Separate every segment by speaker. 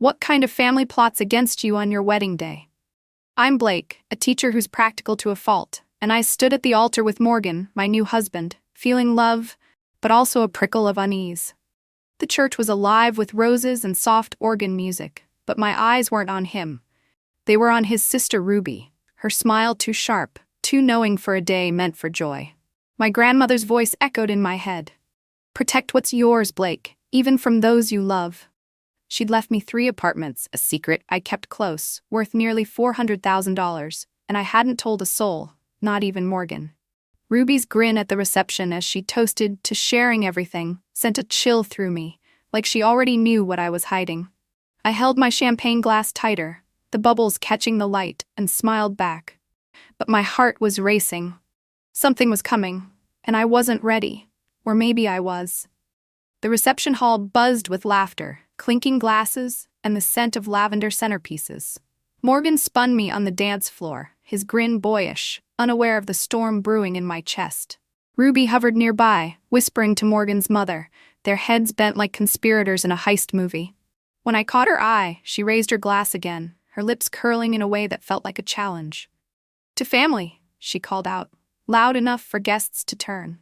Speaker 1: What kind of family plots against you on your wedding day? I'm Blake, a teacher who's practical to a fault, and I stood at the altar with Morgan, my new husband, feeling love, but also a prickle of unease. The church was alive with roses and soft organ music, but my eyes weren't on him. They were on his sister Ruby, her smile too sharp, too knowing for a day meant for joy. My grandmother's voice echoed in my head. Protect what's yours, Blake, even from those you love. She'd left me 3 apartments, a secret I kept close, worth nearly $400,000, and I hadn't told a soul, not even Morgan. Ruby's grin at the reception as she toasted to sharing everything sent a chill through me, like she already knew what I was hiding. I held my champagne glass tighter, the bubbles catching the light, and smiled back. But my heart was racing. Something was coming, and I wasn't ready. Or maybe I was. The reception hall buzzed with laughter, clinking glasses, and the scent of lavender centerpieces. Morgan spun me on the dance floor, his grin boyish, unaware of the storm brewing in my chest. Ruby hovered nearby, whispering to Morgan's mother, their heads bent like conspirators in a heist movie. When I caught her eye, she raised her glass again, her lips curling in a way that felt like a challenge. "To family," she called out, loud enough for guests to turn.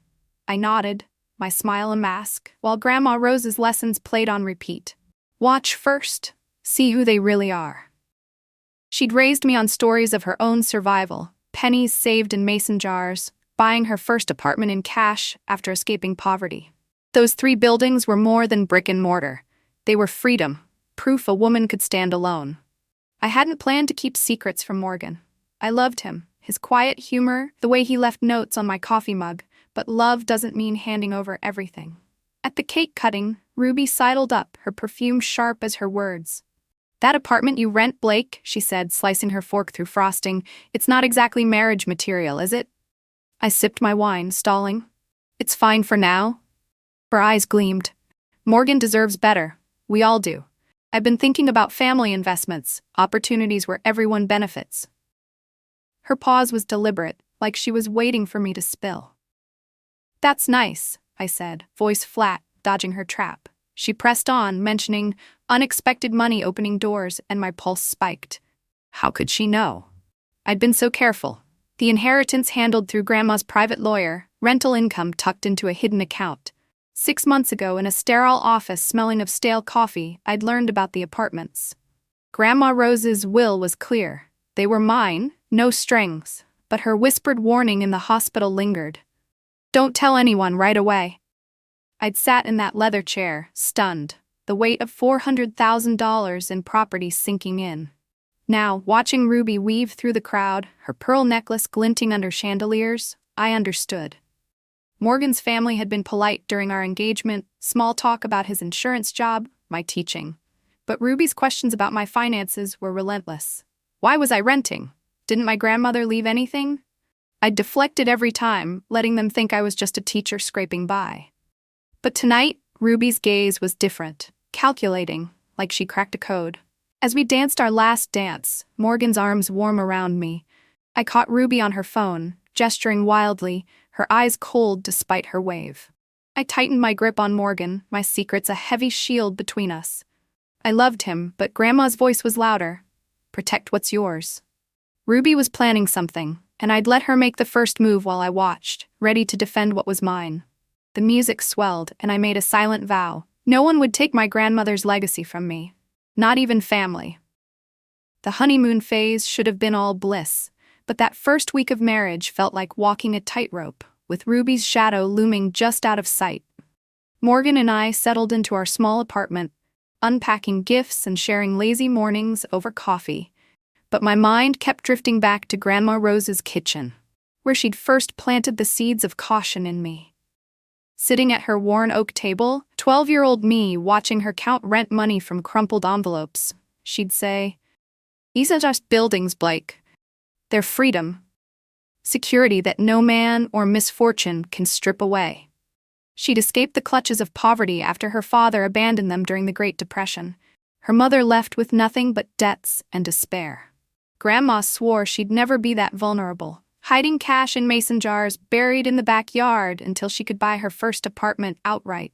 Speaker 1: I nodded, my smile a mask, while Grandma Rose's lessons played on repeat. Watch first, see who they really are. She'd raised me on stories of her own survival, pennies saved in mason jars, buying her first apartment in cash after escaping poverty. Those 3 buildings were more than brick and mortar. They were freedom, proof a woman could stand alone. I hadn't planned to keep secrets from Morgan. I loved him, his quiet humor, the way he left notes on my coffee mug, but love doesn't mean handing over everything. At the cake cutting, Ruby sidled up, her perfume sharp as her words. "That apartment you rent, Blake," she said, slicing her fork through frosting, "it's not exactly marriage material, is it?" I sipped my wine, stalling. "It's fine for now." Her eyes gleamed. "Morgan deserves better. We all do. I've been thinking about family investments, opportunities where everyone benefits." Her pause was deliberate, like she was waiting for me to spill. "That's nice," I said, voice flat, dodging her trap. She pressed on, mentioning unexpected money opening doors, and my pulse spiked. How could she know? I'd been so careful. The inheritance handled through Grandma's private lawyer, rental income tucked into a hidden account. 6 months ago, in a sterile office smelling of stale coffee, I'd learned about the apartments. Grandma Rose's will was clear. They were mine, no strings, but her whispered warning in the hospital lingered. "Don't tell anyone right away." I'd sat in that leather chair, stunned, the weight of $400,000 in property sinking in. Now, watching Ruby weave through the crowd, her pearl necklace glinting under chandeliers, I understood. Morgan's family had been polite during our engagement, small talk about his insurance job, my teaching. But Ruby's questions about my finances were relentless. Why was I renting? Didn't my grandmother leave anything? I'd deflected every time, letting them think I was just a teacher scraping by. But tonight, Ruby's gaze was different, calculating, like she cracked a code. As we danced our last dance, Morgan's arms warm around me. I caught Ruby on her phone, gesturing wildly, her eyes cold despite her wave. I tightened my grip on Morgan, my secrets a heavy shield between us. I loved him, but Grandma's voice was louder. Protect what's yours. Ruby was planning something, and I'd let her make the first move while I watched, ready to defend what was mine. The music swelled, and I made a silent vow. No one would take my grandmother's legacy from me. Not even family. The honeymoon phase should have been all bliss, but that first week of marriage felt like walking a tightrope, with Ruby's shadow looming just out of sight. Morgan and I settled into our small apartment, unpacking gifts and sharing lazy mornings over coffee. But my mind kept drifting back to Grandma Rose's kitchen, where she'd first planted the seeds of caution in me. Sitting at her worn oak table, 12-year-old me watching her count rent money from crumpled envelopes, she'd say, "These are just buildings, Blake. They're freedom. Security that no man or misfortune can strip away." She'd escaped the clutches of poverty after her father abandoned them during the Great Depression. Her mother left with nothing but debts and despair. Grandma swore she'd never be that vulnerable, hiding cash in mason jars buried in the backyard until she could buy her first apartment outright.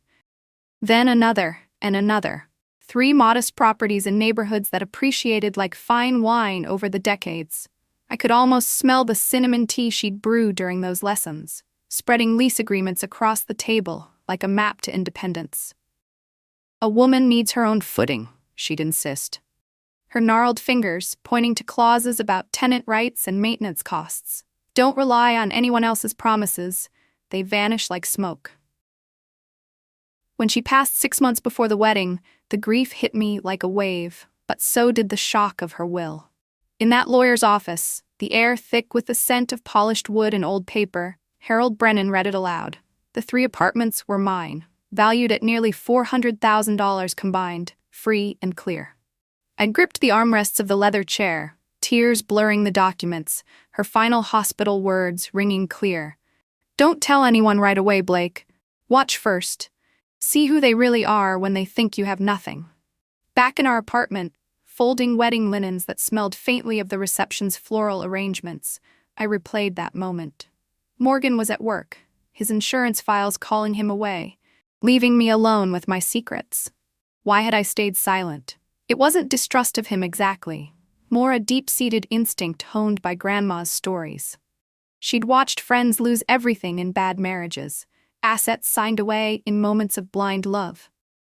Speaker 1: Then another and another. 3 modest properties in neighborhoods that appreciated like fine wine over the decades. I could almost smell the cinnamon tea she'd brewed during those lessons, spreading lease agreements across the table like a map to independence. "A woman needs her own footing," she'd insist. Her gnarled fingers pointing to clauses about tenant rights and maintenance costs. "Don't rely on anyone else's promises. They vanish like smoke." When she passed 6 months before the wedding, the grief hit me like a wave, but so did the shock of her will. In that lawyer's office, the air thick with the scent of polished wood and old paper, Harold Brennan read it aloud. The 3 apartments were mine, valued at nearly $400,000 combined, free and clear. I gripped the armrests of the leather chair, tears blurring the documents, her final hospital words ringing clear. "Don't tell anyone right away, Blake. Watch first. See who they really are when they think you have nothing." Back in our apartment, folding wedding linens that smelled faintly of the reception's floral arrangements, I replayed that moment. Morgan was at work, his insurance files calling him away, leaving me alone with my secrets. Why had I stayed silent? It wasn't distrust of him exactly, more a deep-seated instinct honed by Grandma's stories. She'd watched friends lose everything in bad marriages, assets signed away in moments of blind love.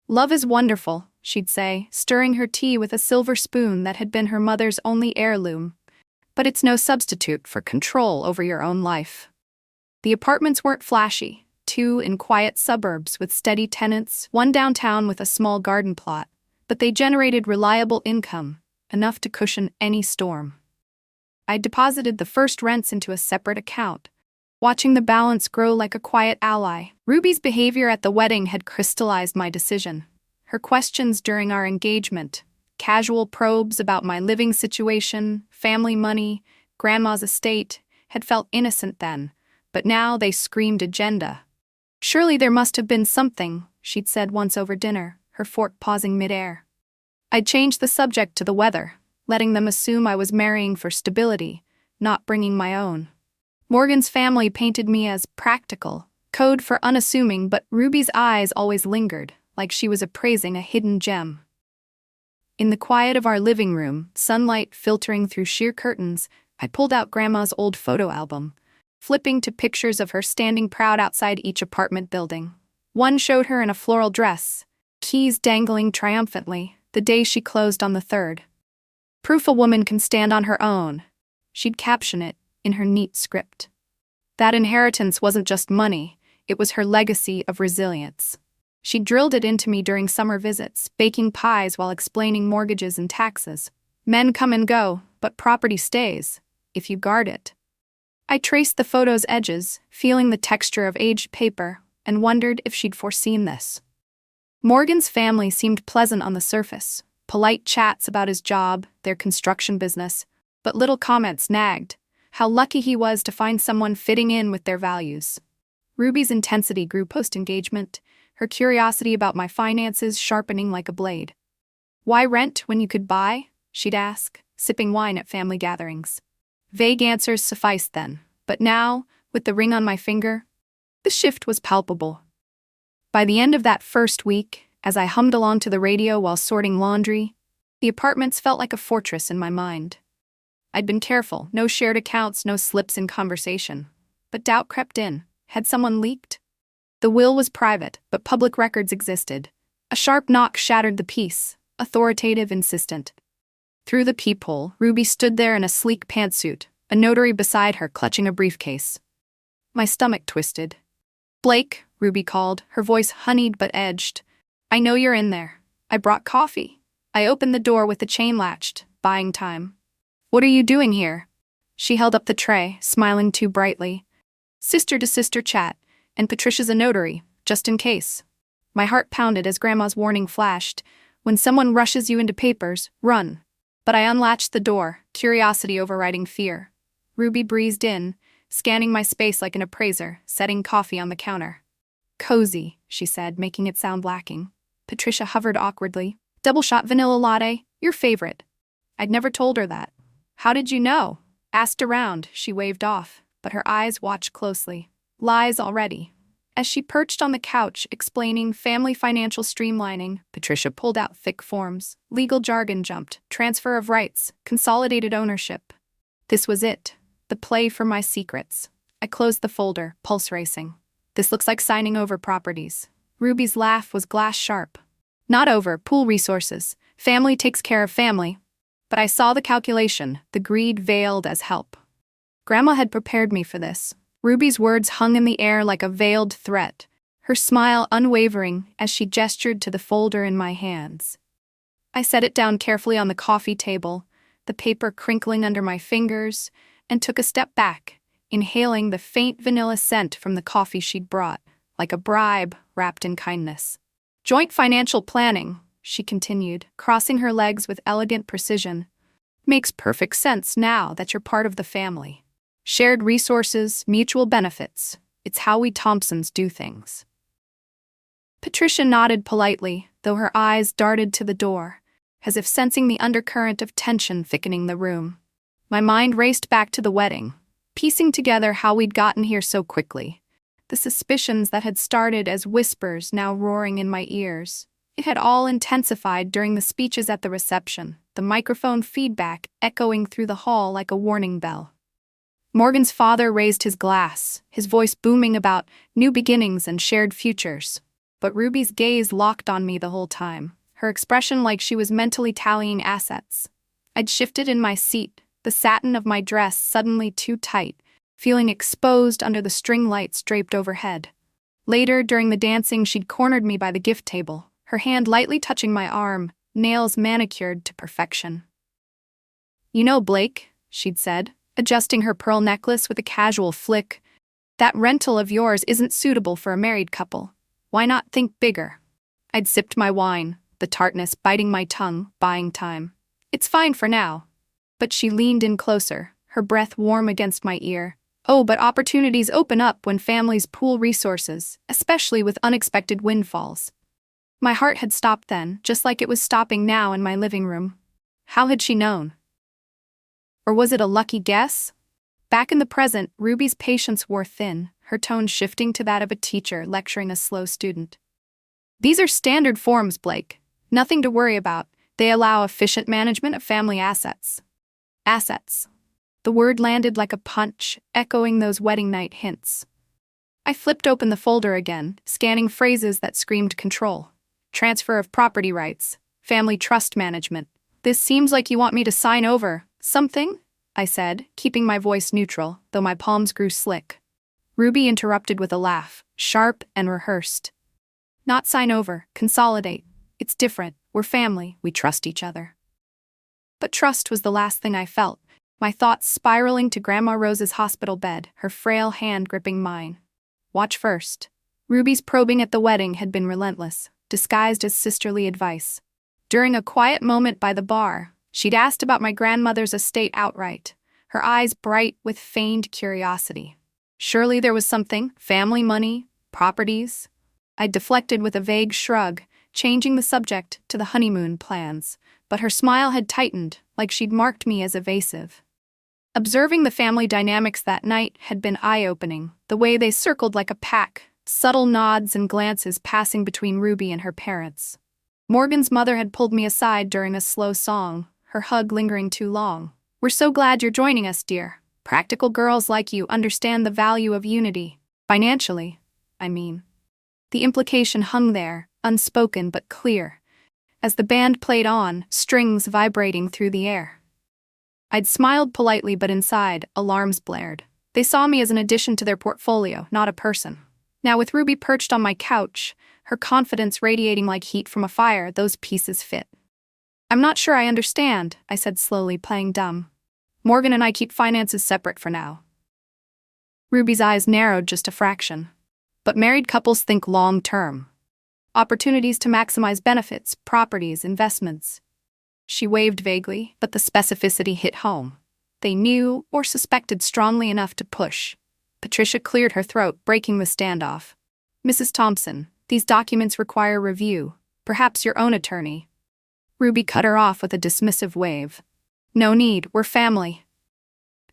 Speaker 1: "Love is wonderful," she'd say, stirring her tea with a silver spoon that had been her mother's only heirloom. "But it's no substitute for control over your own life." The apartments weren't flashy, 2 in quiet suburbs with steady tenants, 1 downtown with a small garden plot, but they generated reliable income, enough to cushion any storm. I deposited the first rents into a separate account, watching the balance grow like a quiet ally. Ruby's behavior at the wedding had crystallized my decision. Her questions during our engagement, casual probes about my living situation, family money, Grandma's estate, had felt innocent then, but now they screamed agenda. "Surely there must have been something," she'd said once over dinner, her fork pausing midair. I'd changed the subject to the weather, letting them assume I was marrying for stability, not bringing my own. Morgan's family painted me as practical, code for unassuming, but Ruby's eyes always lingered, like she was appraising a hidden gem. In the quiet of our living room, sunlight filtering through sheer curtains, I pulled out Grandma's old photo album, flipping to pictures of her standing proud outside each apartment building. One showed her in a floral dress, keys dangling triumphantly, the day she closed on the 3rd. "Proof a woman can stand on her own," she'd caption it in her neat script. That inheritance wasn't just money, it was her legacy of resilience. She drilled it into me during summer visits, baking pies while explaining mortgages and taxes. "Men come and go, but property stays, if you guard it." I traced the photo's edges, feeling the texture of aged paper, and wondered if she'd foreseen this. Morgan's family seemed pleasant on the surface, polite chats about his job, their construction business, but little comments nagged. How lucky he was to find someone fitting in with their values. Ruby's intensity grew post-engagement, her curiosity about my finances sharpening like a blade. "Why rent when you could buy?" she'd ask, sipping wine at family gatherings. Vague answers sufficed then, but now, with the ring on my finger, the shift was palpable. By the end of that first week, as I hummed along to the radio while sorting laundry, the apartments felt like a fortress in my mind. I'd been careful, no shared accounts, no slips in conversation. But doubt crept in. Had someone leaked? The will was private, but public records existed. A sharp knock shattered the peace, authoritative, insistent. Through the peephole, Ruby stood there in a sleek pantsuit, a notary beside her clutching a briefcase. My stomach twisted. "Blake," Ruby called, her voice honeyed but edged. "I know you're in there. I brought coffee." I opened the door with the chain latched, buying time. "What are you doing here?" She held up the tray, smiling too brightly. "Sister-to-sister chat, and Patricia's a notary, just in case." My heart pounded as Grandma's warning flashed. "When someone rushes you into papers, run." But I unlatched the door, curiosity overriding fear. Ruby breezed in, scanning my space like an appraiser, setting coffee on the counter. "Cozy," she said, making it sound lacking. Patricia hovered awkwardly. "Double-shot vanilla latte, your favorite." I'd never told her that. "How did you know?" Asked around, she waved off, but her eyes watched closely. Lies already. As she perched on the couch explaining family financial streamlining, Patricia pulled out thick forms. Legal jargon jumped. Transfer of rights, consolidated ownership. This was it. The play for my secrets. I closed the folder, pulse racing. This looks like signing over properties. Ruby's laugh was glass sharp. Not over, pool resources. Family takes care of family. But I saw the calculation, the greed veiled as help. Grandma had prepared me for this. Ruby's words hung in the air like a veiled threat, her smile unwavering as she gestured to the folder in my hands. I set it down carefully on the coffee table, the paper crinkling under my fingers, and took a step back, inhaling the faint vanilla scent from the coffee she'd brought, like a bribe wrapped in kindness. Joint financial planning, she continued, crossing her legs with elegant precision, makes perfect sense now that you're part of the family. Shared resources, mutual benefits. It's how we Thompsons do things. Patricia nodded politely, though her eyes darted to the door, as if sensing the undercurrent of tension thickening the room. My mind raced back to the wedding, piecing together how we'd gotten here so quickly. The suspicions that had started as whispers now roaring in my ears. It had all intensified during the speeches at the reception, the microphone feedback echoing through the hall like a warning bell. Morgan's father raised his glass, his voice booming about new beginnings and shared futures. But Ruby's gaze locked on me the whole time, her expression like she was mentally tallying assets. I'd shifted in my seat, the satin of my dress suddenly too tight, feeling exposed under the string lights draped overhead. Later, during the dancing, she'd cornered me by the gift table, her hand lightly touching my arm, nails manicured to perfection. "You know, Blake," she'd said, adjusting her pearl necklace with a casual flick, "that rental of yours isn't suitable for a married couple. Why not think bigger?" I'd sipped my wine, the tartness biting my tongue, buying time. "It's fine for now." But she leaned in closer, her breath warm against my ear. "Oh, but opportunities open up when families pool resources, especially with unexpected windfalls." My heart had stopped then, just like it was stopping now in my living room. How had she known? Or was it a lucky guess? Back in the present, Ruby's patience wore thin, her tone shifting to that of a teacher lecturing a slow student. "These are standard forms, Blake. Nothing to worry about. They allow efficient management of family assets." Assets. The word landed like a punch, echoing those wedding night hints. I flipped open the folder again, scanning phrases that screamed control. Transfer of property rights. Family trust management. "This seems like you want me to sign over something?" I said, keeping my voice neutral, though my palms grew slick. Ruby interrupted with a laugh, sharp and rehearsed. "Not sign over, consolidate. It's different. We're family, we trust each other." But trust was the last thing I felt, my thoughts spiraling to Grandma Rose's hospital bed, her frail hand gripping mine. Watch first. Ruby's probing at the wedding had been relentless, disguised as sisterly advice. During a quiet moment by the bar, she'd asked about my grandmother's estate outright, her eyes bright with feigned curiosity. Surely there was something, family money, properties. I deflected with a vague shrug, changing the subject to the honeymoon plans, but her smile had tightened, like she'd marked me as evasive. Observing the family dynamics that night had been eye-opening, the way they circled like a pack, subtle nods and glances passing between Ruby and her parents. Morgan's mother had pulled me aside during a slow song, her hug lingering too long. "We're so glad you're joining us, dear. Practical girls like you understand the value of unity. Financially, I mean." The implication hung there, unspoken but clear, as the band played on, strings vibrating through the air. I'd smiled politely, but inside, alarms blared. They saw me as an addition to their portfolio, not a person. Now, with Ruby perched on my couch, her confidence radiating like heat from a fire, those pieces fit. "I'm not sure I understand," I said slowly, playing dumb. "Morgan and I keep finances separate for now." Ruby's eyes narrowed just a fraction. "But married couples think long-term. Opportunities to maximize benefits, properties, investments." She waved vaguely, but the specificity hit home. They knew or suspected strongly enough to push. Patricia cleared her throat, breaking the standoff. "Mrs. Thompson, these documents require review. Perhaps your own attorney." Ruby cut her off with a dismissive wave. "No need, we're family."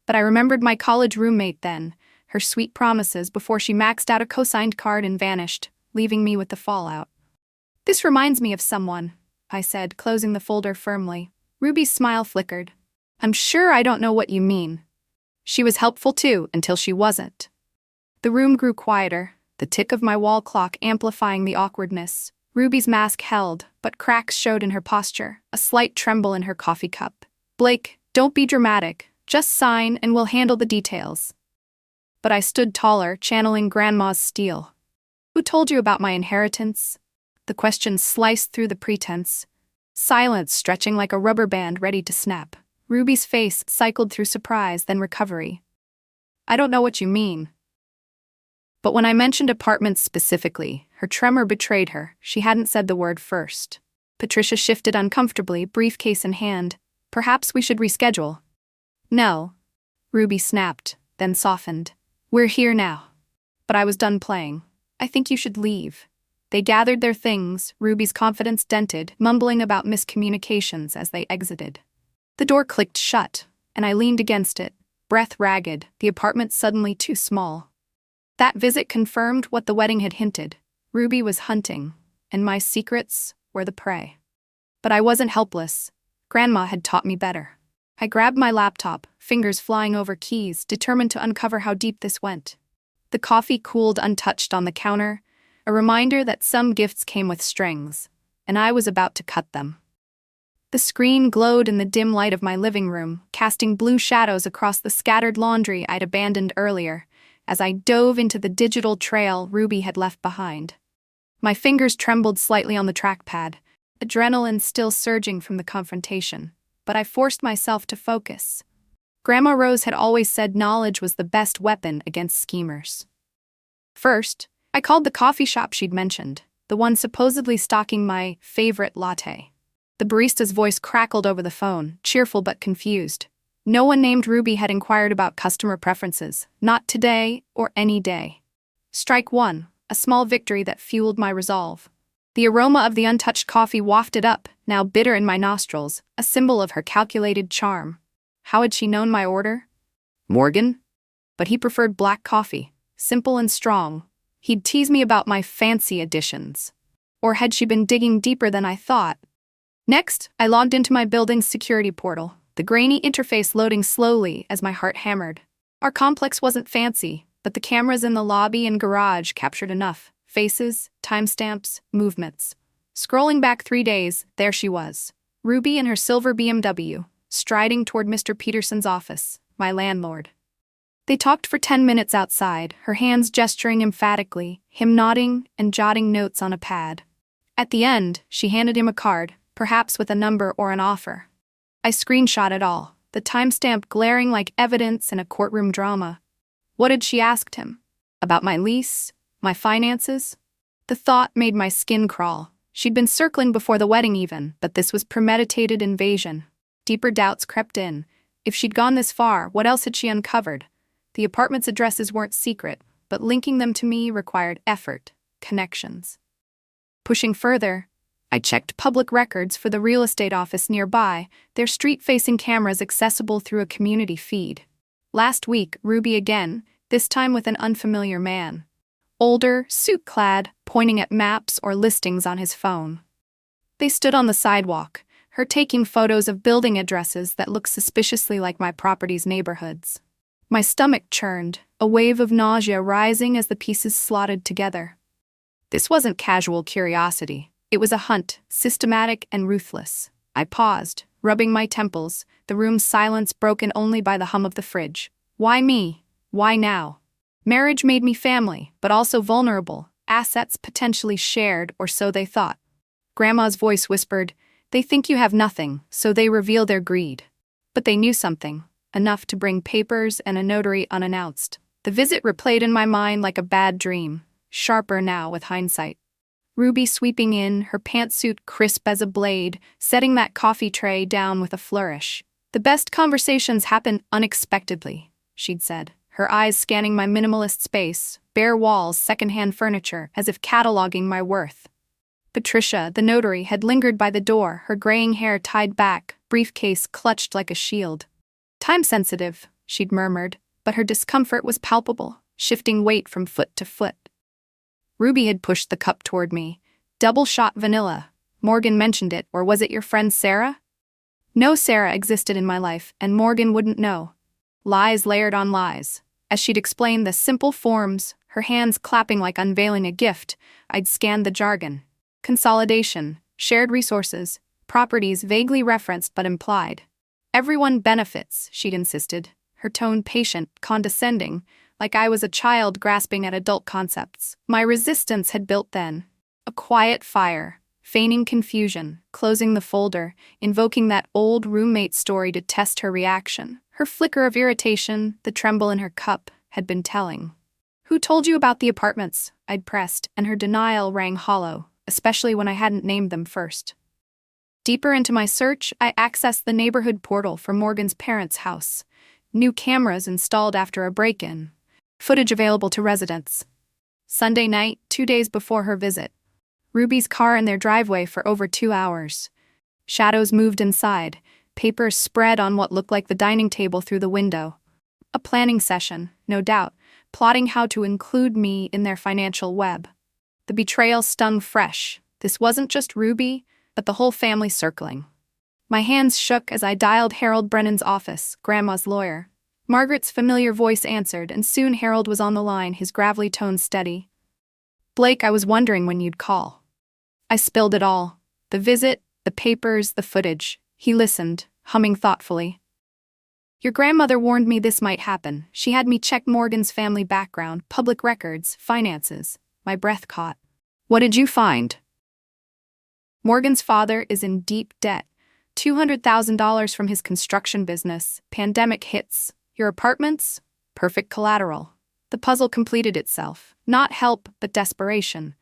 Speaker 1: But I remembered my college roommate then, her sweet promises before she maxed out a co-signed card and vanished, leaving me with the fallout. "This reminds me of someone," I said, closing the folder firmly. Ruby's smile flickered. "I'm sure I don't know what you mean. She was helpful too, until she wasn't." The room grew quieter, the tick of my wall clock amplifying the awkwardness. Ruby's mask held, but cracks showed in her posture, a slight tremble in her coffee cup. "Blake, don't be dramatic. Just sign and we'll handle the details." But I stood taller, channeling Grandma's steel. "Who told you about my inheritance?" The question sliced through the pretense. Silence stretching like a rubber band ready to snap. Ruby's face cycled through surprise, then recovery. "I don't know what you mean." But when I mentioned apartments specifically, her tremor betrayed her. She hadn't said the word first. Patricia shifted uncomfortably, briefcase in hand. "Perhaps we should reschedule." "No," Ruby snapped, then softened. "We're here now." But I was done playing. "I think you should leave." They gathered their things, Ruby's confidence dented, mumbling about miscommunications as they exited. The door clicked shut, and I leaned against it, breath ragged, the apartment suddenly too small. That visit confirmed what the wedding had hinted. Ruby was hunting, and my secrets were the prey. But I wasn't helpless. Grandma had taught me better. I grabbed my laptop, fingers flying over keys, determined to uncover how deep this went. The coffee cooled untouched on the counter, a reminder that some gifts came with strings, and I was about to cut them. The screen glowed in the dim light of my living room, casting blue shadows across the scattered laundry I'd abandoned earlier, as I dove into the digital trail Ruby had left behind. My fingers trembled slightly on the trackpad, adrenaline still surging from the confrontation, but I forced myself to focus. Grandma Rose had always said knowledge was the best weapon against schemers. First, I called the coffee shop she'd mentioned, the one supposedly stocking my favorite latte. The barista's voice crackled over the phone, cheerful but confused. No one named Ruby had inquired about customer preferences, not today or any day. Strike one, a small victory that fueled my resolve. The aroma of the untouched coffee wafted up, now bitter in my nostrils, a symbol of her calculated charm. How had she known my order? Morgan? But he preferred black coffee, simple and strong. He'd tease me about my fancy additions. Or had she been digging deeper than I thought? Next, I logged into my building's security portal, the grainy interface loading slowly as my heart hammered. Our complex wasn't fancy, but the cameras in the lobby and garage captured enough. Faces, timestamps, movements. Scrolling back 3 days, there she was. Ruby in her silver BMW, striding toward Mr. Peterson's office, my landlord. They talked for 10 minutes outside, her hands gesturing emphatically, him nodding and jotting notes on a pad. At the end, she handed him a card, perhaps with a number or an offer. I screenshot it all, the timestamp glaring like evidence in a courtroom drama. What had she asked him? About my lease? My finances? The thought made my skin crawl. She'd been circling before the wedding even, but this was premeditated invasion. Deeper doubts crept in. If she'd gone this far, what else had she uncovered? The apartment's addresses weren't secret, but linking them to me required effort, connections. Pushing further, I checked public records for the real estate office nearby, their street-facing cameras accessible through a community feed. Last week, Ruby again, this time with an unfamiliar man. Older, suit-clad, pointing at maps or listings on his phone. They stood on the sidewalk, her taking photos of building addresses that looked suspiciously like my property's neighborhoods. My stomach churned, a wave of nausea rising as the pieces slotted together. This wasn't casual curiosity. It was a hunt, systematic and ruthless. I paused, rubbing my temples, the room's silence broken only by the hum of the fridge. Why me? Why now? Marriage made me family, but also vulnerable, assets potentially shared, or so they thought. Grandma's voice whispered, "They think you have nothing, so they reveal their greed." But they knew something, enough to bring papers and a notary unannounced. The visit replayed in my mind like a bad dream, sharper now with hindsight. Ruby sweeping in, her pantsuit crisp as a blade, setting that coffee tray down with a flourish. "The best conversations happen unexpectedly," she'd said, her eyes scanning my minimalist space, bare walls, secondhand furniture, as if cataloging my worth. Patricia, the notary, had lingered by the door, her graying hair tied back, briefcase clutched like a shield. "Time-sensitive," she'd murmured, but her discomfort was palpable. shifting weight from foot to foot. Ruby had pushed the cup toward me. Double shot vanilla. Morgan mentioned it, or was it your friend Sarah? No Sarah existed in my life, and Morgan wouldn't know. Lies layered on lies. As she'd explained the simple forms, her hands clapping like unveiling a gift, I'd scanned the jargon. Consolidation, shared resources, properties vaguely referenced but implied. Everyone benefits, she'd insisted, her tone patient, condescending, like I was a child grasping at adult concepts. My resistance had built then. A quiet fire, feigning confusion, closing the folder, invoking that old roommate story to test her reaction. Her flicker of irritation, the tremble in her cup, had been telling. Who told you about the apartments? I'd pressed, and her denial rang hollow, especially when I hadn't named them first. Deeper into my search, I accessed the neighborhood portal for Morgan's parents' house. New cameras installed after a break-in. Footage available to residents. Sunday night, 2 days before her visit. Ruby's car in their driveway for over 2 hours. Shadows moved inside, papers spread on what looked like the dining table through the window. A planning session, no doubt, plotting how to include me in their financial web. The betrayal stung fresh. This wasn't just Ruby, but the whole family circling. My hands shook as I dialed Harold Brennan's office, Grandma's lawyer. Margaret's familiar voice answered, and soon Harold was on the line, his gravelly tone steady. Blake, I was wondering when you'd call. I spilled it all. The visit, the papers, the footage. He listened, humming thoughtfully. Your grandmother warned me this might happen. She had me check Morgan's family background, public records, finances. My breath caught. What did you find? Morgan's father is in deep debt. $200,000 from his construction business. Pandemic hits. Your apartments? Perfect collateral. The puzzle completed itself. Not help, but desperation.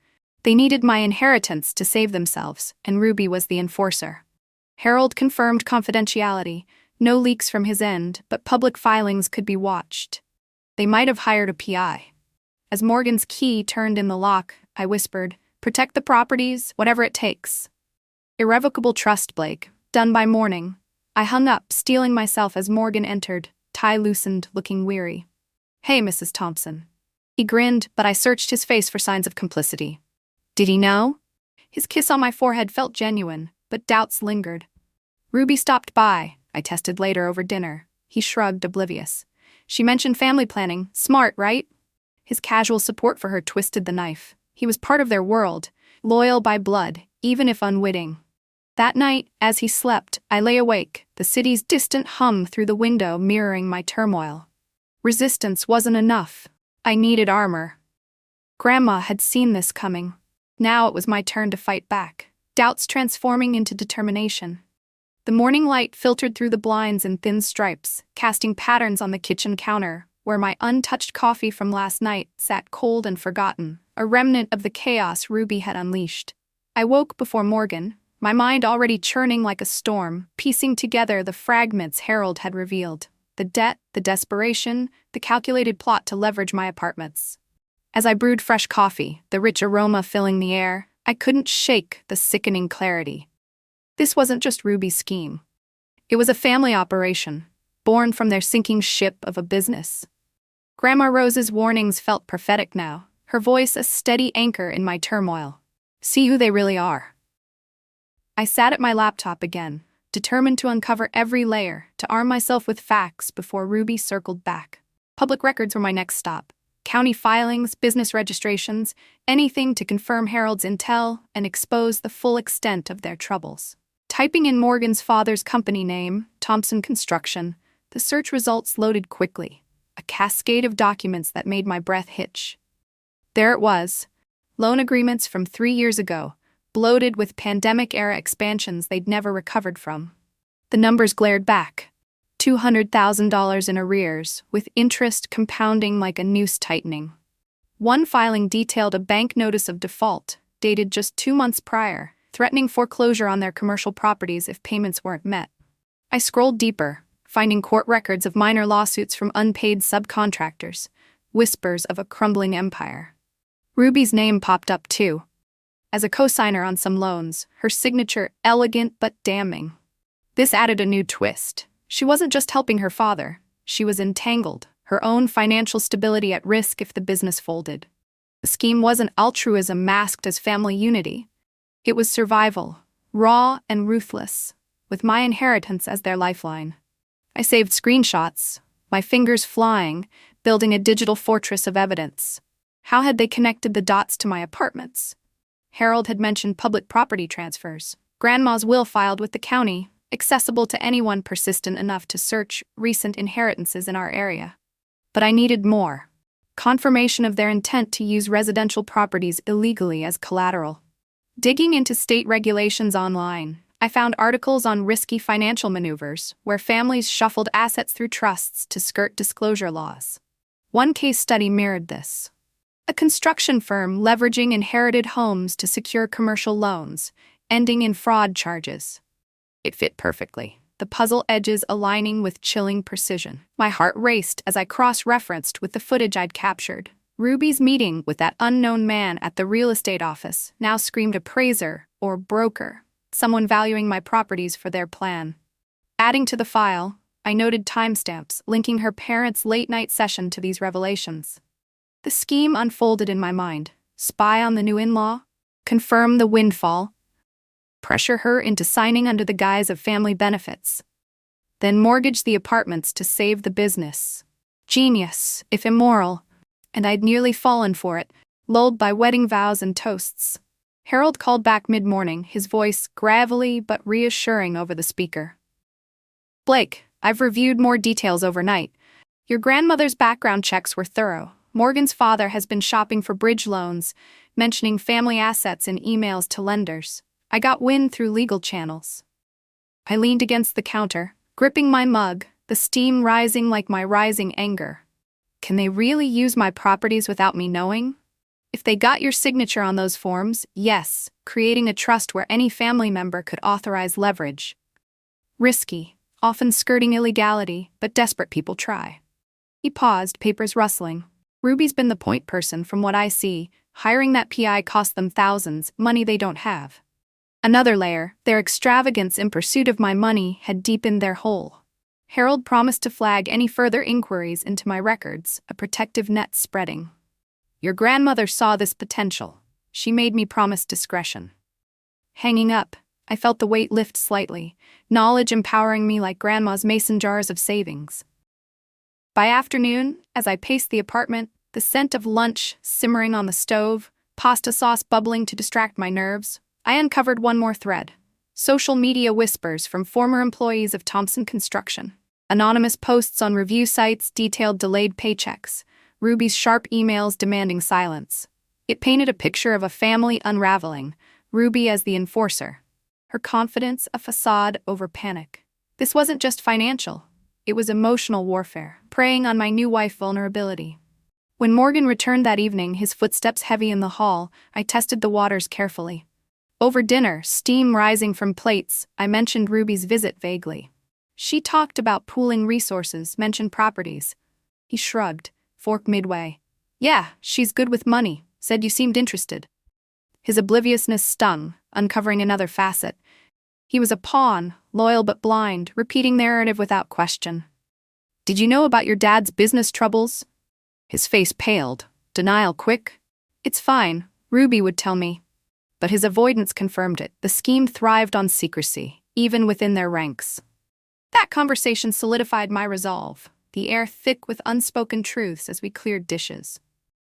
Speaker 1: They needed my inheritance to save themselves, and Ruby was the enforcer. Harold confirmed confidentiality. No leaks from his end, but public filings could be watched. They might have hired a PI. As Morgan's key turned in the lock, I whispered, protect the properties, whatever it takes. Irrevocable trust, Blake. Done by morning. I hung up, steeling myself as Morgan entered, tie loosened, looking weary. Hey, Mrs. Thompson. He grinned, but I searched his face for signs of complicity. Did he know? His kiss on my forehead felt genuine, but doubts lingered. Ruby stopped by, I tested later over dinner. He shrugged, oblivious. She mentioned family planning. Smart, right? His casual support for her twisted the knife. He was part of their world, loyal by blood, even if unwitting. That night, as he slept, I lay awake, the city's distant hum through the window mirroring my turmoil. Resistance wasn't enough. I needed armor. Grandma had seen this coming. Now it was my turn to fight back, doubts transforming into determination. The morning light filtered through the blinds in thin stripes, casting patterns on the kitchen counter, where my untouched coffee from last night sat cold and forgotten, a remnant of the chaos Ruby had unleashed. I woke before Morgan, my mind already churning like a storm, piecing together the fragments Harold had revealed. The debt, the desperation, the calculated plot to leverage my apartments. As I brewed fresh coffee, the rich aroma filling the air, I couldn't shake the sickening clarity. This wasn't just Ruby's scheme. It was a family operation, born from their sinking ship of a business. Grandma Rose's warnings felt prophetic now, her voice a steady anchor in my turmoil. See who they really are. I sat at my laptop again, determined to uncover every layer, to arm myself with facts before Ruby circled back. Public records were my next stop. County filings, business registrations, anything to confirm Harold's intel and expose the full extent of their troubles. Typing in Morgan's father's company name, Thompson Construction, the search results loaded quickly, a cascade of documents that made my breath hitch. There it was, loan agreements from 3 years ago, bloated with pandemic-era expansions they'd never recovered from. The numbers glared back. $200,000 in arrears, with interest compounding like a noose tightening. One filing detailed a bank notice of default, dated just 2 months prior, threatening foreclosure on their commercial properties if payments weren't met. I scrolled deeper, finding court records of minor lawsuits from unpaid subcontractors, whispers of a crumbling empire. Ruby's name popped up too. As a co-signer on some loans, her signature elegant but damning. This added a new twist. She wasn't just helping her father, she was entangled, her own financial stability at risk if the business folded. The scheme wasn't altruism masked as family unity. It was survival, raw and ruthless, with my inheritance as their lifeline. I saved screenshots, my fingers flying, building a digital fortress of evidence. How had they connected the dots to my apartments? Harold had mentioned public property transfers. Grandma's will filed with the county, accessible to anyone persistent enough to search recent inheritances in our area. But I needed more. Confirmation of their intent to use residential properties illegally as collateral. Digging into state regulations online, I found articles on risky financial maneuvers where families shuffled assets through trusts to skirt disclosure laws. One case study mirrored this. A construction firm leveraging inherited homes to secure commercial loans, ending in fraud charges. It fit perfectly, the puzzle edges aligning with chilling precision. My heart raced as I cross-referenced with the footage I'd captured. Ruby's meeting with that unknown man at the real estate office now screamed appraiser or broker, someone valuing my properties for their plan. Adding to the file, I noted timestamps linking her parents' late-night session to these revelations. The scheme unfolded in my mind. Spy on the new in-law, confirm the windfall, pressure her into signing under the guise of family benefits, then mortgage the apartments to save the business. Genius, if immoral, and I'd nearly fallen for it, lulled by wedding vows and toasts. Harold called back mid-morning, his voice gravelly but reassuring over the speaker. "Blake, I've reviewed more details overnight. Your grandmother's background checks were thorough. Morgan's father has been shopping for bridge loans, mentioning family assets in emails to lenders. I got wind through legal channels." I leaned against the counter, gripping my mug, the steam rising like my rising anger. Can they really use my properties without me knowing? If they got your signature on those forms, yes, creating a trust where any family member could authorize leverage. Risky, often skirting illegality, but desperate people try. He paused, papers rustling. Ruby's been the point person from what I see. Hiring that PI cost them thousands, money they don't have. Another layer, their extravagance in pursuit of my money had deepened their hole. Harold promised to flag any further inquiries into my records, a protective net spreading. Your grandmother saw this potential. She made me promise discretion. Hanging up, I felt the weight lift slightly, knowledge empowering me like grandma's mason jars of savings. By afternoon, as I paced the apartment, the scent of lunch simmering on the stove, pasta sauce bubbling to distract my nerves, I uncovered one more thread. Social media whispers from former employees of Thompson Construction. Anonymous posts on review sites detailed delayed paychecks. Ruby's sharp emails demanding silence. It painted a picture of a family unraveling, Ruby as the enforcer. Her confidence a facade over panic. This wasn't just financial. It was emotional warfare, preying on my new wife vulnerability. When Morgan returned that evening, his footsteps heavy in the hall, I tested the waters carefully. Over dinner, steam rising from plates, I mentioned Ruby's visit vaguely. She talked about pooling resources, mentioned properties. He shrugged, fork midway. "Yeah, she's good with money, said you seemed interested." His obliviousness stung, uncovering another facet. He was a pawn, loyal but blind, repeating the narrative without question. "Did you know about your dad's business troubles?" His face paled. Denial quick. "It's fine, Ruby would tell me." But his avoidance confirmed it. The scheme thrived on secrecy, even within their ranks. That conversation solidified my resolve, the air thick with unspoken truths as we cleared dishes.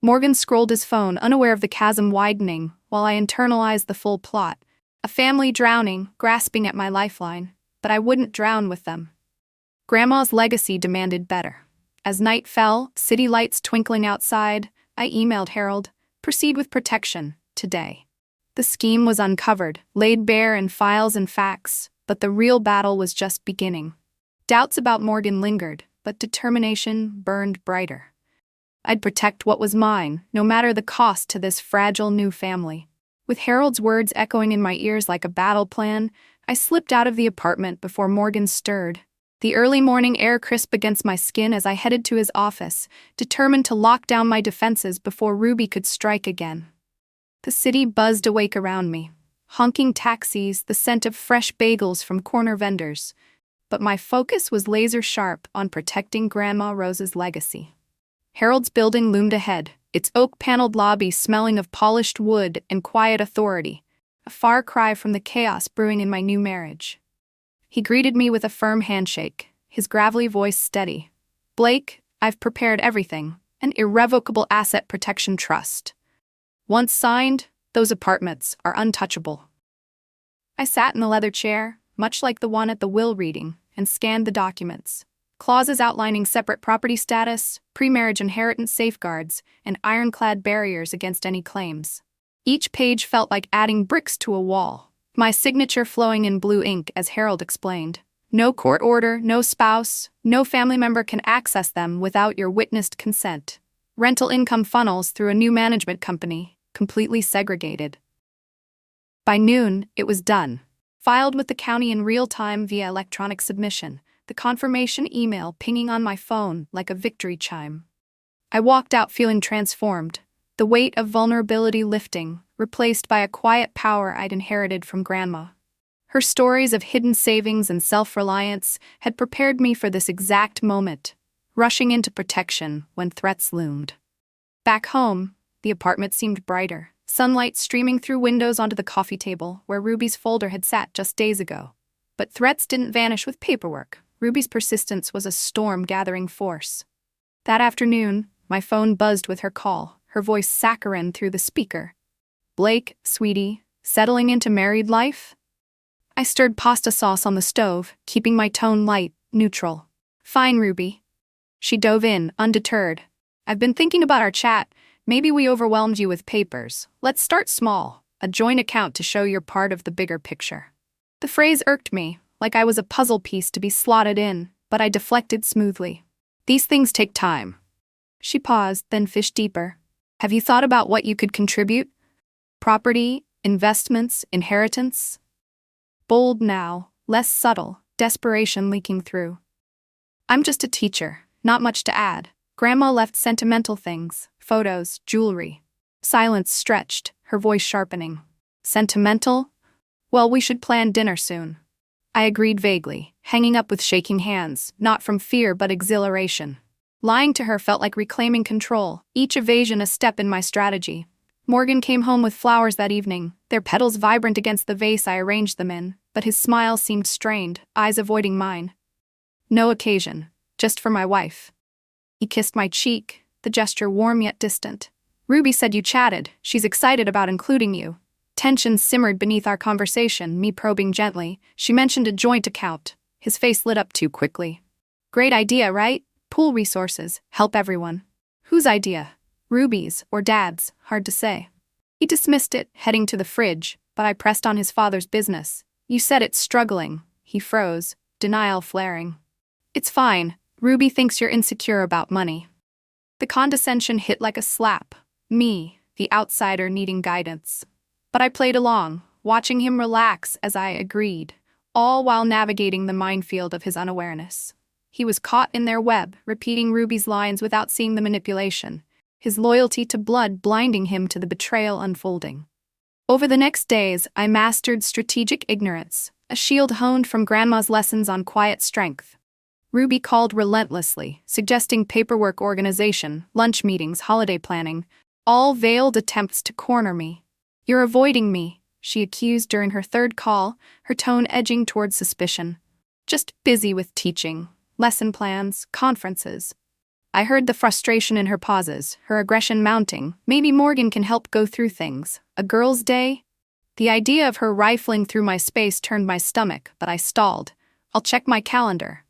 Speaker 1: Morgan scrolled his phone, unaware of the chasm widening, while I internalized the full plot. A family drowning, grasping at my lifeline, but I wouldn't drown with them. Grandma's legacy demanded better. As night fell, city lights twinkling outside, I emailed Harold, "Proceed with protection, today." The scheme was uncovered, laid bare in files and facts, but the real battle was just beginning. Doubts about Morgan lingered, but determination burned brighter. I'd protect what was mine, no matter the cost to this fragile new family. With Harold's words echoing in my ears like a battle plan, I slipped out of the apartment before Morgan stirred. The early morning air crisp against my skin as I headed to his office, determined to lock down my defenses before Ruby could strike again. The city buzzed awake around me. Honking taxis, the scent of fresh bagels from corner vendors. but my focus was laser-sharp on protecting Grandma Rose's legacy. Harold's building loomed ahead, its oak-paneled lobby smelling of polished wood and quiet authority, a far cry from the chaos brewing in my new marriage. He greeted me with a firm handshake, his gravelly voice steady. "Blake, I've prepared everything, an irrevocable asset protection trust. Once signed, those apartments are untouchable." I sat in the leather chair, much like the one at the will reading, and scanned the documents. Clauses outlining separate property status, pre-marriage inheritance safeguards, and ironclad barriers against any claims. Each page felt like adding bricks to a wall, my signature flowing in blue ink as Harold explained. "No court order, no spouse, no family member can access them without your witnessed consent. Rental income funnels through a new management company, completely segregated." By noon, it was done. Filed with the county in real time via electronic submission, the confirmation email pinging on my phone like a victory chime. I walked out feeling transformed, the weight of vulnerability lifting, replaced by a quiet power I'd inherited from Grandma. Her stories of hidden savings and self-reliance had prepared me for this exact moment, rushing into protection when threats loomed. Back home, the apartment seemed brighter, sunlight streaming through windows onto the coffee table where Ruby's folder had sat just days ago. But threats didn't vanish with paperwork. Ruby's persistence was a storm-gathering force. That afternoon, my phone buzzed with her call, her voice saccharine through the speaker. "Blake, sweetie, settling into married life?" I stirred pasta sauce on the stove, keeping my tone light, neutral. "Fine, Ruby." She dove in, undeterred. "I've been thinking about our chat. Maybe we overwhelmed you with papers. Let's start small, a joint account to show you're part of the bigger picture." The phrase irked me, like I was a puzzle piece to be slotted in, but I deflected smoothly. "These things take time." She paused, then fished deeper. "Have you thought about what you could contribute? Property, investments, inheritance?" Bold now, less subtle, desperation leaking through. "I'm just a teacher, not much to add. Grandma left sentimental things, photos, jewelry." Silence stretched, her voice sharpening. "Sentimental? Well, we should plan dinner soon." I agreed vaguely, hanging up with shaking hands, not from fear but exhilaration. Lying to her felt like reclaiming control, each evasion a step in my strategy. Morgan came home with flowers that evening, their petals vibrant against the vase I arranged them in, but his smile seemed strained, eyes avoiding mine. "No occasion, just for my wife." He kissed my cheek, the gesture warm yet distant. "Ruby said you chatted, she's excited about including you." Tension simmered beneath our conversation, me probing gently. She mentioned a joint account. His face lit up too quickly. "Great idea, right? Pool resources, help everyone." "Whose idea? Ruby's or Dad's, hard to say." He dismissed it, heading to the fridge, but I pressed on his father's business. "You said it's struggling." He froze, denial flaring. "It's fine. Ruby thinks you're insecure about money." The condescension hit like a slap. Me, the outsider needing guidance. But I played along, watching him relax as I agreed, all while navigating the minefield of his unawareness. He was caught in their web, repeating Ruby's lines without seeing the manipulation, his loyalty to blood blinding him to the betrayal unfolding. Over the next days, I mastered strategic ignorance, a shield honed from Grandma's lessons on quiet strength. Ruby called relentlessly, suggesting paperwork organization, lunch meetings, holiday planning, all veiled attempts to corner me. "You're avoiding me," she accused during her third call, her tone edging toward suspicion. "Just busy with teaching, lesson plans, conferences." I heard the frustration in her pauses, her aggression mounting. Maybe Morgan can help go through things. A girl's day? The idea of her rifling through my space turned my stomach, but I stalled. "I'll check my calendar."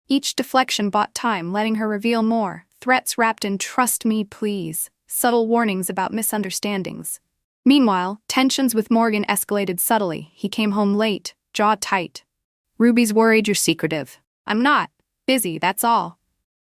Speaker 1: Each deflection bought time, letting her reveal more. Threats wrapped in "trust me, please," subtle warnings about misunderstandings. Meanwhile, tensions with Morgan escalated subtly. He came home late, jaw tight. "Ruby's worried you're secretive." "I'm not. Busy, that's all."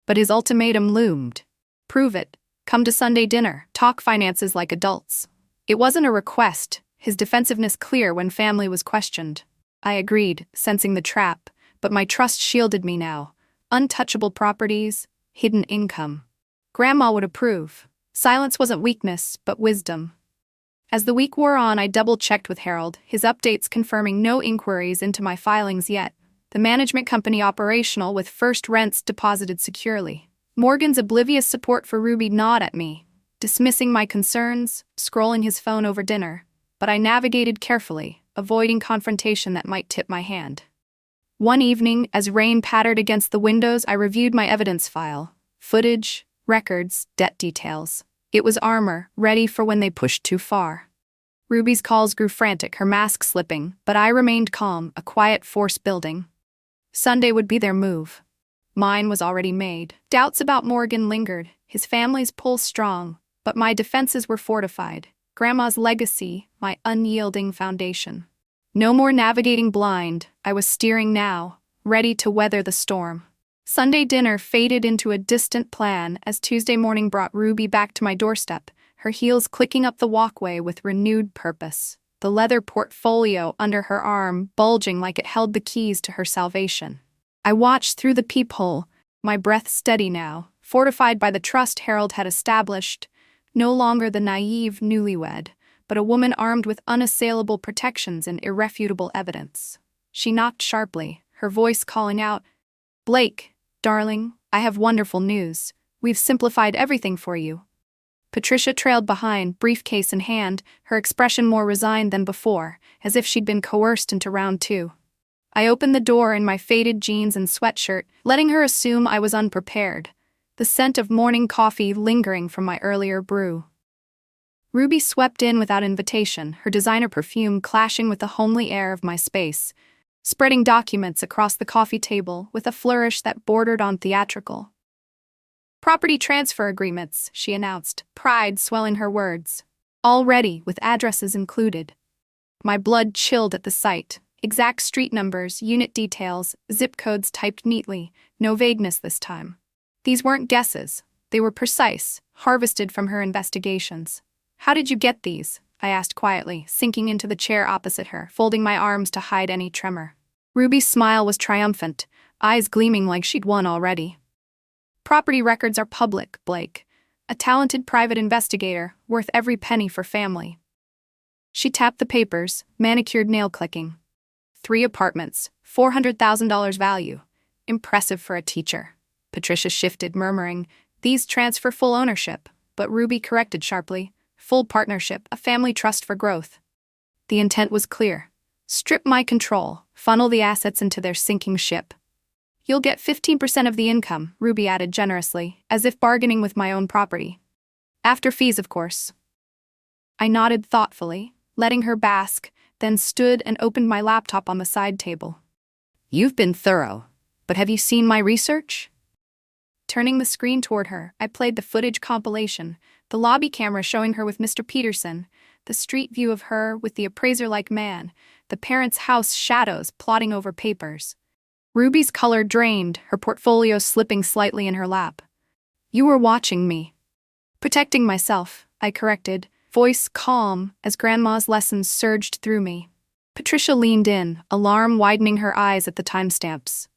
Speaker 1: But his ultimatum loomed. "Prove it. Come to Sunday dinner, talk finances like adults." It wasn't a request, his defensiveness clear when family was questioned. I agreed, sensing the trap, but my trust shielded me now. Untouchable properties, hidden income. Grandma would approve. Silence wasn't weakness, but wisdom. As the week wore on, I double-checked with Harold, his updates confirming no inquiries into my filings yet. the management company operational with first rents deposited securely. Morgan's oblivious support for Ruby gnawed at me, dismissing my concerns, scrolling his phone over dinner, but I navigated carefully, avoiding confrontation that might tip my hand. One evening, as rain pattered against the windows, I reviewed my evidence file. Footage, records, debt details. It was armor, ready for when they pushed too far. Ruby's calls grew frantic, her mask slipping, but I remained calm, a quiet force building. Sunday would be their move. Mine was already made. Doubts about Morgan lingered, his family's pull strong, but my defenses were fortified. Grandma's legacy, my unyielding foundation. No more navigating blind, I was steering now, ready to weather the storm. Sunday dinner faded into a distant plan as Tuesday morning brought Ruby back to my doorstep, her heels clicking up the walkway with renewed purpose, the leather portfolio under her arm bulging like it held the keys to her salvation. I watched through the peephole, my breath steady now, fortified by the trust Harold had established, no longer the naive newlywed, but a woman armed with unassailable protections and irrefutable evidence. She knocked sharply, her voice calling out, "Blake, darling, I have wonderful news. We've simplified everything for you." Patricia trailed behind, briefcase in hand, her expression more resigned than before, as if she'd been coerced into round two. I opened the door in my faded jeans and sweatshirt, letting her assume I was unprepared, the scent of morning coffee lingering from my earlier brew. Ruby swept in without invitation, her designer perfume clashing with the homely air of my space, spreading documents across the coffee table with a flourish that bordered on theatrical. "Property transfer agreements," she announced, pride swelling her words. "All ready, with addresses included." My blood chilled at the sight. Exact street numbers, unit details, zip codes typed neatly, no vagueness this time. These weren't guesses. They were precise, harvested from her investigations. "How did you get these?" I asked quietly, sinking into the chair opposite her, folding my arms to hide any tremor. Ruby's smile was triumphant, eyes gleaming like she'd won already. "Property records are public, Blake. A talented private investigator, worth every penny for family." She tapped the papers, manicured nail-clicking. 3 apartments, $400,000 value. Impressive for a teacher. Patricia shifted, murmuring, "These transfer full ownership," but Ruby corrected sharply, "Full partnership, a family trust for growth." The intent was clear. Strip my control, funnel the assets into their sinking ship. "You'll get 15% of the income," Ruby added generously, as if bargaining with my own property. "After fees, of course." I nodded thoughtfully, letting her bask, then stood and opened my laptop on the side table. "You've been thorough, but have you seen my research?" Turning the screen toward her, I played the footage compilation, the lobby camera showing her with Mr. Peterson, the street view of her with the appraiser-like man, the parents' house shadows plotting over papers. Ruby's color drained, her portfolio slipping slightly in her lap. "You were watching me." "Protecting myself," I corrected, voice calm as Grandma's lessons surged through me. Patricia leaned in, alarm widening her eyes at the timestamps.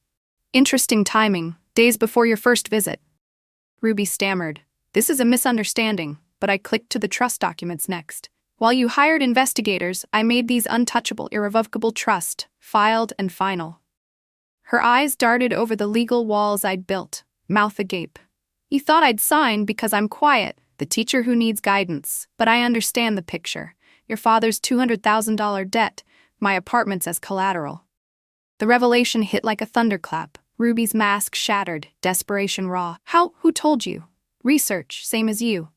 Speaker 1: "Interesting timing, days before your first visit." Ruby stammered. "This is a misunderstanding," but I clicked to the trust documents next. "While you hired investigators, I made these untouchable, irrevocable trust, filed and final." Her eyes darted over the legal walls I'd built, mouth agape. "You thought I'd sign because I'm quiet, the teacher who needs guidance, but I understand the picture. Your father's $200,000 debt, my apartments as collateral." The revelation hit like a thunderclap. Ruby's mask shattered, desperation raw. "Who told you?" "Research, same as you."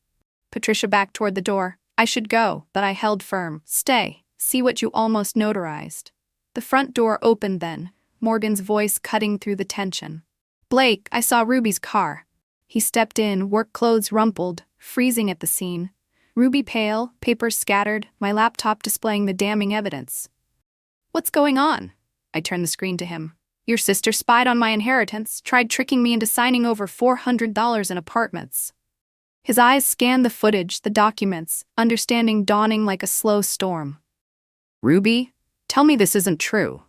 Speaker 1: Patricia backed toward the door. I should go, but I held firm. "Stay, see what you almost notarized." The front door opened then, Morgan's voice cutting through the tension. "Blake, I saw Ruby's car." He stepped in, work clothes rumpled, freezing at the scene. Ruby pale, papers scattered, my laptop displaying the damning evidence. "What's going on?" I turned the screen to him. "Your sister spied on my inheritance, tried tricking me into signing over $400 in apartments." His eyes scanned the footage, the documents, understanding dawning like a slow storm. "Ruby, tell me this isn't true."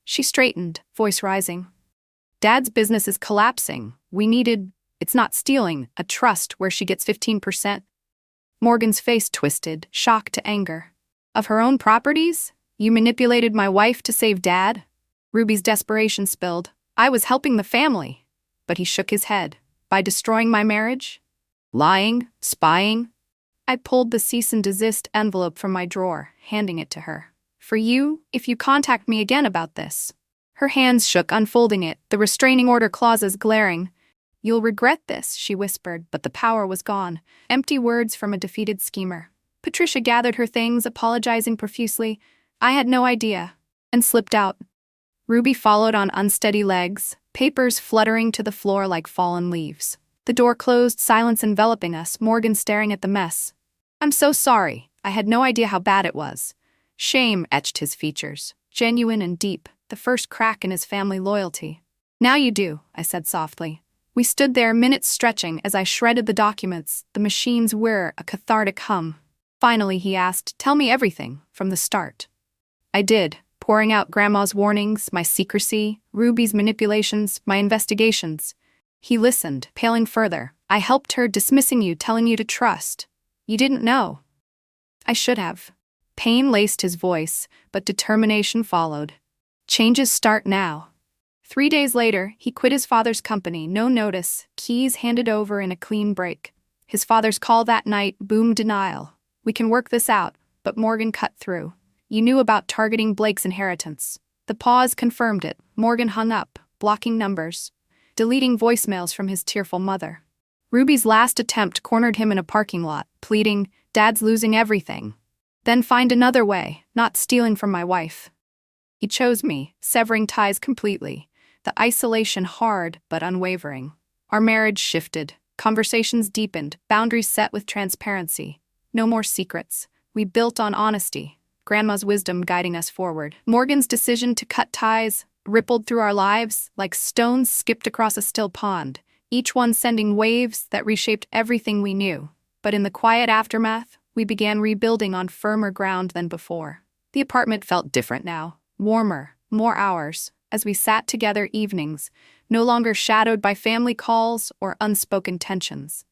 Speaker 1: She straightened, voice rising. "Dad's business is collapsing. We needed, it's not stealing, a trust where she gets 15%. Morgan's face twisted, shock to anger. "Of her own properties? You manipulated my wife to save Dad?" Ruby's desperation spilled. I was helping the family. But he shook his head. By destroying my marriage? Lying? Spying? I pulled the cease and desist envelope from my drawer, handing it to her. For you, if you contact me again about this. Her hands shook, unfolding it, the restraining order clauses glaring. You'll regret this, she whispered, but the power was gone. Empty words from a defeated schemer. Patricia gathered her things, apologizing profusely. I had no idea. And slipped out. Ruby followed on unsteady legs, papers fluttering to the floor like fallen leaves. The door closed, silence enveloping us, Morgan staring at the mess. I'm so sorry. I had no idea how bad it was. Shame etched his features, genuine and deep, the first crack in his family loyalty. Now you do, I said softly. We stood there, minutes stretching, as I shredded the documents, the machine's whir, a cathartic hum. Finally, he asked, tell me everything, from the start. I did, pouring out Grandma's warnings, my secrecy, Ruby's manipulations, my investigations. He listened, paling further. I helped her, dismissing you, telling you to trust. You didn't know. I should have. Pain laced his voice, but determination followed. Changes start now. 3 days later, he quit his father's company, no notice, keys handed over in a clean break. His father's call that night boomed denial. We can work this out, but Morgan cut through. You knew about targeting Blake's inheritance. The pause confirmed it. Morgan hung up, blocking numbers, deleting voicemails from his tearful mother. Ruby's last attempt cornered him in a parking lot, pleading, Dad's losing everything. Then find another way, not stealing from my wife. He chose me, severing ties completely, the isolation hard but unwavering. Our marriage shifted, conversations deepened, boundaries set with transparency. No more secrets. We built on honesty, Grandma's wisdom guiding us forward. Morgan's decision to cut ties rippled through our lives like stones skipped across a still pond, each one sending waves that reshaped everything we knew. But in the quiet aftermath, we began rebuilding on firmer ground than before. The apartment felt different now, warmer, more ours, as we sat together evenings, no longer shadowed by family calls or unspoken tensions.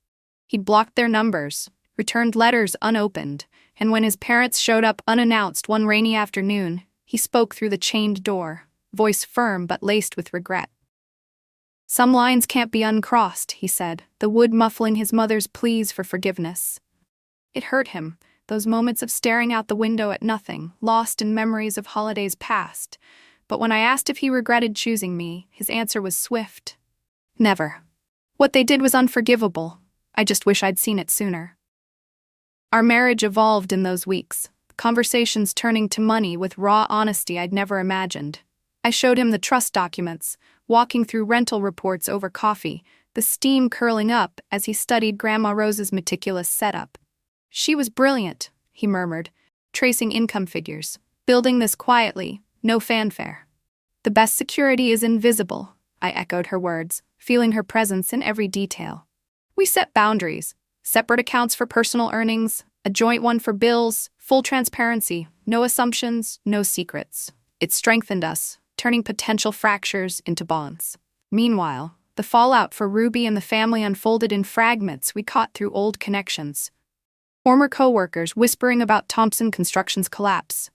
Speaker 1: He'd blocked their numbers, returned letters unopened, and when his parents showed up unannounced one rainy afternoon, he spoke through the chained door, voice firm but laced with regret. Some lines can't be uncrossed, he said, the wood muffling his mother's pleas for forgiveness. It hurt him, those moments of staring out the window at nothing, lost in memories of holidays past. But when I asked if he regretted choosing me, his answer was swift. Never. What they did was unforgivable. I just wish I'd seen it sooner. Our marriage evolved in those weeks, conversations turning to money with raw honesty I'd never imagined. I showed him the trust documents, walking through rental reports over coffee, the steam curling up as he studied Grandma Rose's meticulous setup. She was brilliant, he murmured, tracing income figures, building this quietly, no fanfare. The best security is invisible, I echoed her words, feeling her presence in every detail. We set boundaries, separate accounts for personal earnings, a joint one for bills, full transparency, no assumptions, no secrets. It strengthened us, turning potential fractures into bonds. Meanwhile, the fallout for Ruby and the family unfolded in fragments we caught through old connections. Former co-workers whispering about Thompson Construction's collapse.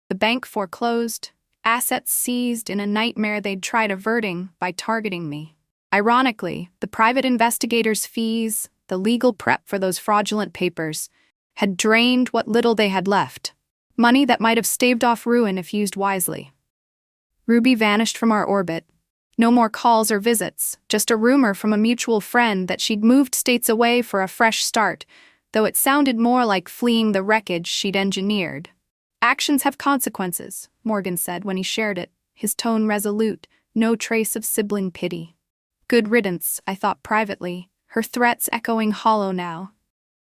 Speaker 1: The bank foreclosed, assets seized in a nightmare they'd tried averting by targeting me. Ironically, the private investigators' fees, the legal prep for those fraudulent papers, had drained what little they had left. Money that might have staved off ruin if used wisely. Ruby vanished from our orbit. No more calls or visits, just a rumor from a mutual friend that she'd moved states away for a fresh start, though it sounded more like fleeing the wreckage she'd engineered. Actions have consequences, Morgan said when he shared it, his tone resolute, no trace of sibling pity. Good riddance, I thought privately, her threats echoing hollow now.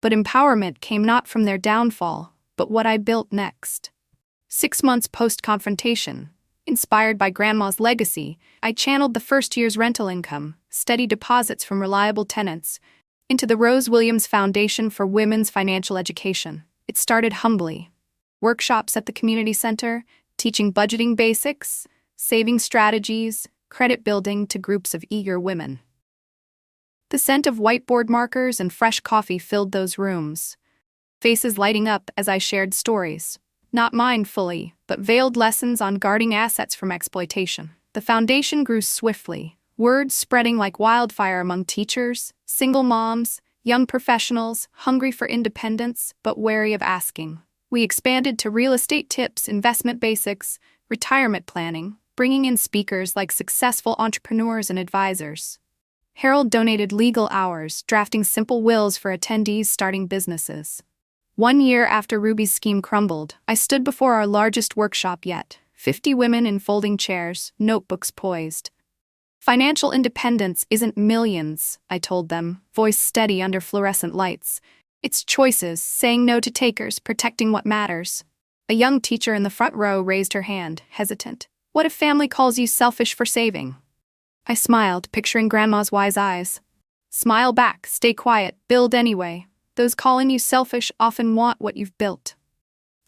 Speaker 1: But empowerment came not from their downfall, but what I built next. 6 months post-confrontation, inspired by Grandma's legacy, I channeled the first year's rental income, steady deposits from reliable tenants, into the Rose Williams Foundation for Women's Financial Education. It started humbly. Workshops at the community center, teaching budgeting basics, saving strategies, credit building to groups of eager women. The scent of whiteboard markers and fresh coffee filled those rooms, faces lighting up as I shared stories, not mine fully, but veiled lessons on guarding assets from exploitation. The foundation grew swiftly, words spreading like wildfire among teachers, single moms, young professionals, hungry for independence but wary of asking. We expanded to real estate tips, investment basics, retirement planning, bringing in speakers like successful entrepreneurs and advisors. Harold donated legal hours, drafting simple wills for attendees starting businesses. 1 year after Ruby's scheme crumbled, I stood before our largest workshop yet, 50 women in folding chairs, notebooks poised. Financial independence isn't millions, I told them, voice steady under fluorescent lights. It's choices, saying no to takers, protecting what matters. A young teacher in the front row raised her hand, hesitant. What if family calls you selfish for saving? I smiled, picturing Grandma's wise eyes. Smile back, stay quiet, build anyway. Those calling you selfish often want what you've built.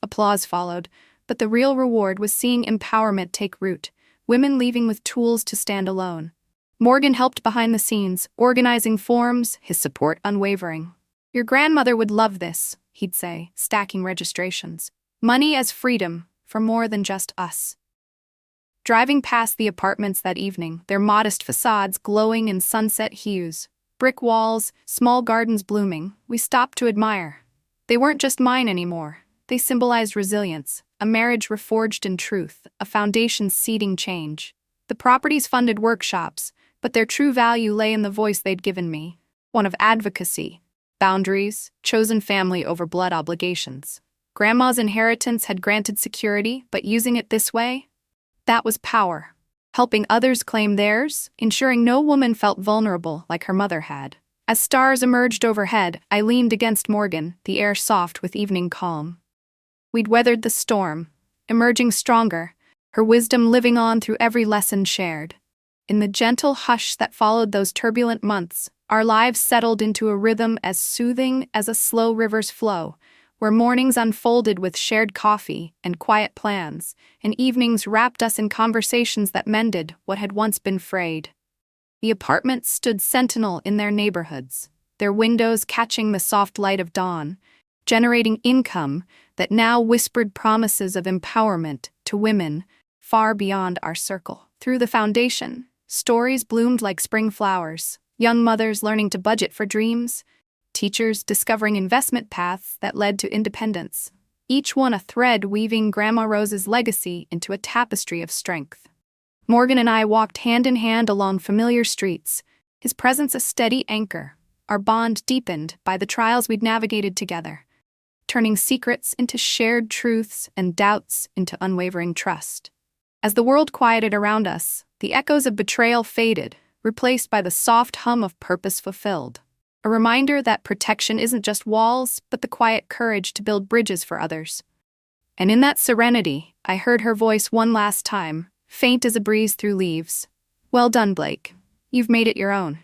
Speaker 1: Applause followed, but the real reward was seeing empowerment take root, women leaving with tools to stand alone. Morgan helped behind the scenes, organizing forms, his support unwavering. Your grandmother would love this, he'd say, stacking registrations. Money as freedom, for more than just us. Driving past the apartments that evening, their modest facades glowing in sunset hues, brick walls, small gardens blooming, we stopped to admire. They weren't just mine anymore. They symbolized resilience, a marriage reforged in truth, a foundation seeding change. The properties funded workshops, but their true value lay in the voice they'd given me, one of advocacy, boundaries, chosen family over blood obligations. Grandma's inheritance had granted security, but using it this way? That was power. Helping others claim theirs, ensuring no woman felt vulnerable like her mother had. As stars emerged overhead, I leaned against Morgan, the air soft with evening calm. We'd weathered the storm, emerging stronger, her wisdom living on through every lesson shared. In the gentle hush that followed those turbulent months, our lives settled into a rhythm as soothing as a slow river's flow, where mornings unfolded with shared coffee and quiet plans, and evenings wrapped us in conversations that mended what had once been frayed. The apartments stood sentinel in their neighborhoods, their windows catching the soft light of dawn, generating income that now whispered promises of empowerment to women far beyond our circle. Through the foundation, stories bloomed like spring flowers, young mothers learning to budget for dreams, teachers discovering investment paths that led to independence, each one a thread weaving Grandma Rose's legacy into a tapestry of strength. Morgan and I walked hand in hand along familiar streets, his presence a steady anchor, our bond deepened by the trials we'd navigated together, turning secrets into shared truths and doubts into unwavering trust. As the world quieted around us, the echoes of betrayal faded, replaced by the soft hum of purpose fulfilled. A reminder that protection isn't just walls, but the quiet courage to build bridges for others. And in that serenity, I heard her voice one last time, faint as a breeze through leaves. Well done, Blake. You've made it your own.